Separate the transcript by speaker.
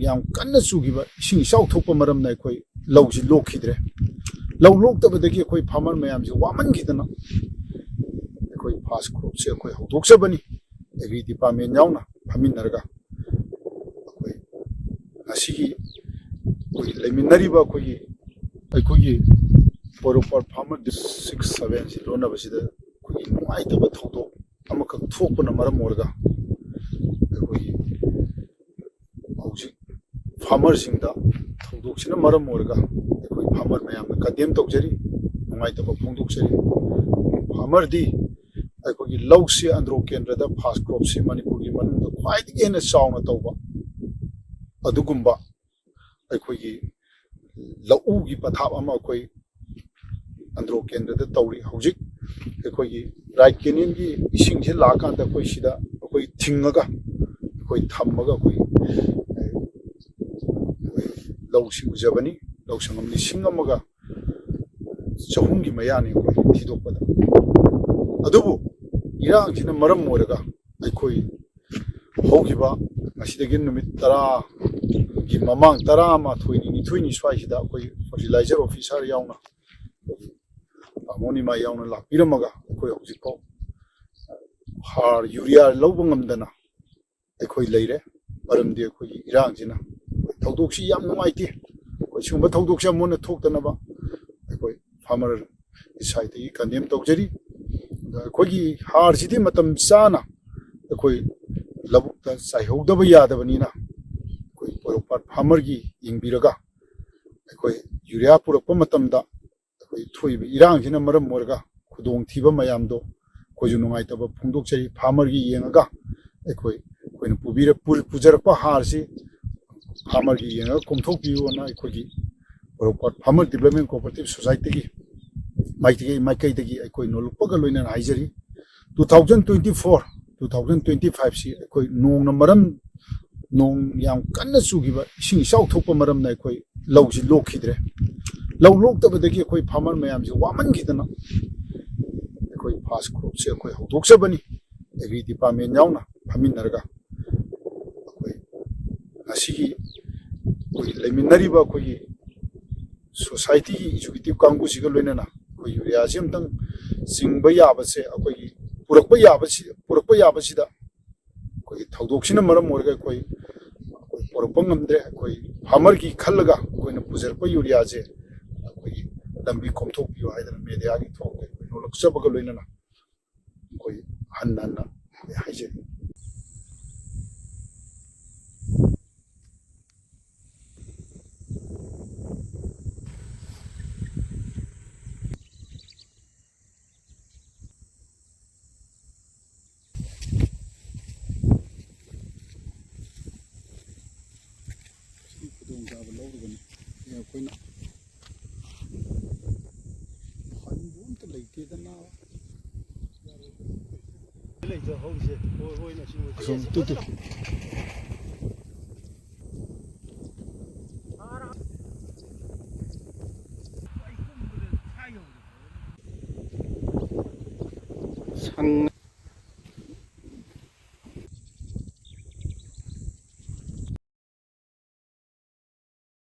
Speaker 1: ꯌꯥꯝ ꯀꯟꯅ ꯆꯨꯈꯤꯕ ꯏꯁꯤꯡ ꯏꯆꯥꯎ ꯊꯣꯛꯄ ꯃꯔꯝꯅ ꯑꯩꯈꯣꯏ ꯂꯧꯁꯤ ꯂꯣꯛꯈꯤꯗ꯭ꯔꯦ ꯂꯧ ꯂꯣꯛꯇꯕꯗꯒꯤ ꯑꯩꯈꯣꯏ ꯐꯥꯔꯃꯔ ꯃꯌꯥꯝꯁꯤ ꯋꯥꯃꯟꯈꯤꯗꯅ ꯑꯩꯈꯣꯏ ꯐꯥꯁ ꯀ꯭ꯔꯣꯞꯁꯦ ꯑꯩꯈꯣꯏ ꯍꯧꯗꯣꯛꯆꯕꯅꯤ ꯑꯦꯒ꯭ꯔꯤ ꯗꯤꯄꯥꯔꯠꯃꯦꯟ ꯌꯥꯎꯅ ꯐꯝꯃꯤꯟꯅꯔꯒ ꯑꯩꯈꯣꯏ ꯉꯁꯤꯒꯤ ꯑꯩꯈꯣꯏ ꯂꯩꯃꯤꯟꯅꯔꯤꯕ ꯑꯩꯈꯣꯏꯒꯤ ꯄꯣꯔꯣꯝꯄꯥꯠ ꯐꯥꯔꯃꯔ ꯗꯤꯁꯇ꯭ꯔꯤꯛ 7ꯁꯤ ꯂꯣꯟꯅꯕꯁꯤꯗ ꯑꯩꯈꯣꯏꯒꯤ ꯅꯨꯡꯉꯥꯏꯇꯕ ꯊꯧꯗꯣꯛ ꯑꯃꯈꯛ ꯊꯣꯛꯄꯅ ꯃꯔꯝ ꯑꯣꯏꯔꯒ ꯑꯩꯈꯣꯏꯒꯤ ꯍꯧꯖꯤꯛ ꯐꯥꯔꯃꯔꯁꯤꯡꯗ ꯊꯧꯗꯣꯛꯁꯤꯅ ꯃꯔꯝ ꯑꯣꯏꯔꯒ ꯑꯩꯈꯣই ꯐꯥꯔꯃꯔ ꯃꯌꯥꯝꯅ ꯀꯟꯗꯦꯝ ꯇꯧꯖꯔꯤ ꯅꯨꯡꯉꯥꯏꯇꯕ ꯐꯣꯡꯗꯣꯛꯆꯔꯤ ꯐꯥꯔꯃꯔꯗꯤ ꯑꯩꯈꯣꯏꯒꯤ ꯂꯧꯁꯤ ꯑꯟꯗ꯭ꯔꯣ ꯀꯦꯟꯗ꯭ꯔꯗ ꯐꯥꯁ ꯀ꯭ꯔꯣꯞꯁꯤ ꯃꯅꯤꯄꯨꯔꯒꯤ ꯃꯅꯨꯡꯗ ꯈ꯭ꯋꯥꯏꯗꯒꯤ ꯍꯦꯟꯅ ꯆꯥꯎꯅ ꯇꯧꯕ ꯑꯗꯨꯒꯨꯝꯕ ꯑꯩꯈꯣꯏꯒꯤ ꯂꯧꯎꯒꯤ ꯄꯊꯥꯞ ꯑꯃ ꯑꯩꯈꯣꯏ ꯑꯟꯗ꯭ꯔꯣ ꯀꯦꯟꯗ꯭ꯔꯗ ꯇꯧꯔꯤ ꯍꯧꯖꯤꯛ ꯑꯩꯈꯣꯏꯒꯤ ꯔꯥꯏꯠ ꯀꯦꯅꯦꯜꯒꯤ ꯏꯁꯤꯡꯁꯤ ꯂꯥꯛꯑꯀꯥꯟꯗ ꯑꯩꯈꯣꯏ ꯁꯤꯗ ꯑꯩꯈꯣꯏ ꯊꯤꯡꯉꯒ ꯑꯩꯈꯣꯏ ꯊꯝꯃꯒ ꯑꯩꯈꯣꯏ ꯂꯧꯁꯤ ꯎꯖꯕꯅꯤ ꯂꯧ ꯁꯪꯒꯝ 1,200ꯒꯤ ꯃꯌꯥꯅꯤ ꯑꯩꯈꯣꯏ ꯊꯤꯗꯣꯛꯄꯗ ꯑꯗꯨꯕꯨ ꯏꯔꯥꯡꯁꯤꯅ ꯃꯔꯝ ꯑꯣꯏꯔꯒ ꯑꯩꯈꯣꯏ ꯍꯧꯈꯤꯕ ꯉꯁꯤꯗꯒꯤ ꯅꯨꯃꯤꯠ 10ꯒꯤ ꯃꯃꯥꯡ 11ꯅꯤ ꯁ꯭ꯋꯥꯏꯁꯤꯗ ꯑꯩꯈꯣꯏ ꯐꯔꯇꯤꯂꯥꯏꯖꯔ ꯑꯣꯐꯤꯁꯥꯔ ꯌꯥꯎꯅ ꯑꯃꯣꯅꯤꯃꯥ ꯌꯥꯎꯅ ꯂꯥꯛꯄꯤꯔꯝꯃꯒ ꯑꯩꯈꯣꯏ ꯍꯧꯖꯤꯛꯐꯥꯎ ꯍꯥꯔ ꯌꯨꯔꯤꯌꯥ ꯂꯧꯕ ꯉꯝꯗꯅ ꯑꯩꯈꯣꯏ ꯂꯩꯔꯦ ꯃꯔꯝꯗꯤ ꯑꯩꯈꯣꯏꯒꯤ ꯏꯔꯥꯡꯁꯤꯅ ꯊꯧꯗꯣꯛꯁꯤ ꯌꯥꯝ ꯅꯨꯡꯉꯥꯏꯇꯦ ꯑꯩꯈꯣꯏ ꯁꯤꯒꯨꯝꯕ ꯊꯧꯗꯣꯛꯁꯤ ꯑꯃꯨꯛ ꯍꯟꯅ ꯊꯣꯛꯇꯅꯕ ꯑꯩꯈꯣꯏ ꯐꯥꯔꯃꯔꯒꯤ ꯁꯥꯏꯠꯇꯒꯤ ꯀꯟꯗꯦꯝ ꯇꯧꯖꯔꯤ ꯑꯩꯈꯣꯏꯒꯤ ꯍꯥꯔꯁꯤꯗꯤ ꯃꯇꯝ ꯆꯥꯅ ꯑꯩꯈꯣꯏ ꯂꯧꯕꯨꯛꯇ ꯆꯥꯏꯍꯧꯗꯕ ꯌꯥꯗꯕꯅꯤꯅ ꯑꯩꯈꯣই ꯄꯣꯔꯣꯝꯄꯥꯠ ꯐꯥꯔꯃꯔꯒꯤ ꯌꯦꯡꯕꯤꯔꯒ ꯑꯩꯈꯣꯏ ꯌꯨꯔꯤꯌꯥ ꯄꯨꯔꯛꯄ ꯃꯇꯝꯗ ꯑꯩꯈꯣꯏ ꯊꯣꯛꯏꯕ ꯏꯔꯥꯡꯁꯤꯅ ꯃꯔꯝ ꯑꯣꯏꯔꯒ ꯈꯨꯗꯣꯡꯊꯤꯕ ꯃꯌꯥꯝꯗꯣ ꯑꯩꯈꯣꯏꯁꯨ ꯅꯨꯡꯉꯥꯏꯇꯕ ꯐꯣꯡꯗꯣꯛꯆꯔꯤ ꯐꯥꯔꯃꯔꯒꯤ ꯌꯦꯡꯉꯒ ꯑꯩꯈꯣꯏꯅ ꯄꯨꯖꯔꯛꯄ ꯍꯥꯔꯁꯤ ꯐꯥꯔꯃꯔꯒꯤ ꯌꯦꯡꯉꯒ ꯀꯣꯝꯊꯣꯛꯄꯤꯌꯨꯅ ꯑꯩꯈꯣꯏꯒꯤ ꯄꯣꯔꯣꯝꯄꯥꯠ ꯐꯥꯔꯃꯔ ꯗꯤꯕꯦꯂꯞꯃꯦꯟ ꯀꯣꯑꯣꯄꯔꯦꯇꯤꯚ ꯁꯣꯁꯥꯏꯇꯤꯒꯤ ꯃꯥꯏꯀꯩꯗꯒꯤ ꯑꯩꯈꯣꯏ ꯅꯣꯜꯂꯨꯛꯄꯒ ꯂꯣꯏꯅꯅ ꯍꯥꯏꯖꯔꯤ 2024-2025ꯁꯤ ꯑꯩꯈꯣই ꯅꯣꯡ ꯌꯥꯝ ꯀꯟꯅ ꯆꯨꯈꯤꯕ ꯏꯁꯤꯡ ꯏꯆꯥꯎ ꯊꯣꯛꯄ ꯃꯔꯝꯅ ꯑꯩꯈꯣꯏ ꯂꯧꯁꯤ ꯂꯣꯛꯈꯤꯗ꯭ꯔꯦ ꯂꯧ ꯂꯣꯛꯇꯕꯗꯒꯤ ꯑꯩꯈꯣꯏ ꯐꯥꯔꯃꯔ ꯃꯌꯥꯝꯁꯤ ꯋꯥꯃꯟꯈꯤꯗꯅ ꯑꯩꯈꯣꯏ ꯐꯥꯁ ꯀ꯭ꯔꯣꯞꯁꯦ ꯑꯩꯈꯣꯏ ꯍꯧꯗꯣꯛꯆꯕꯅꯤ ꯑꯦꯒ꯭ꯔꯤ ꯗꯤꯄꯥꯔꯠꯃꯦꯟ ꯌꯥꯎꯅ ꯐꯝꯃꯤꯟꯅꯔꯒ ꯑꯩꯈꯣꯏ ꯉꯁꯤꯒꯤ ꯑꯩꯈꯣꯏ ꯂꯩꯃꯤꯟꯅꯔꯤꯕ ꯑꯩꯈꯣꯏꯒꯤ ꯁꯣꯁꯥꯏꯇꯤꯒꯤ ꯑꯦꯖꯨꯀꯦꯇꯤꯚ ꯀꯥꯡꯕꯨꯁꯤꯒ ꯂꯣꯏꯅꯅ ꯑꯩꯈꯣꯏ ꯌꯨꯔꯤꯌꯥꯁꯤ ꯑꯝꯇꯪ ꯆꯤꯡꯕ ꯌꯥꯕꯁꯦ ꯑꯩꯈꯣꯏꯒꯤ ꯄꯨꯔꯛꯄ ꯌꯥꯕꯁꯤꯗ ꯑꯩꯈꯣꯏꯒꯤ ꯊꯧꯗꯣꯛꯁꯤꯅ ꯃꯔꯝ ꯑꯣꯏꯔꯒ ꯑꯩꯈꯣꯏ ꯄꯨꯔꯛꯄ ꯉꯝꯗ꯭ꯔꯦ ꯑꯩꯈꯣꯏ ꯐꯥꯔꯃꯔꯒꯤ ꯈꯜꯂꯒ ꯑꯩꯈꯣꯏꯅ ꯄꯨꯖꯔꯛꯄ ꯌꯨꯔꯤꯌꯥꯁꯦ ꯑꯩꯈꯣꯏꯒꯤ ꯂꯝꯕꯤ ꯀꯣꯝꯊꯣꯛꯄꯤꯌꯨ ꯍꯥꯏꯗꯅ ꯃꯦꯗꯤꯌꯥꯒꯤ ꯊꯣꯛꯇ ꯑꯩꯈꯣꯏ ꯅꯣꯜꯂꯛꯆꯕꯒ ꯂꯣꯏꯅꯅ ꯑꯩꯈꯣꯏ ꯍꯟꯅ ꯍꯥꯏꯖꯔꯤ ꯈꯨꯗꯣꯡꯆꯥꯕ ꯂꯧꯔꯒꯅꯤ ꯑꯩꯈꯣꯏꯅ ꯍꯟꯕ ꯑꯝꯇ ꯂꯩꯇꯦꯗꯅ ꯁꯪ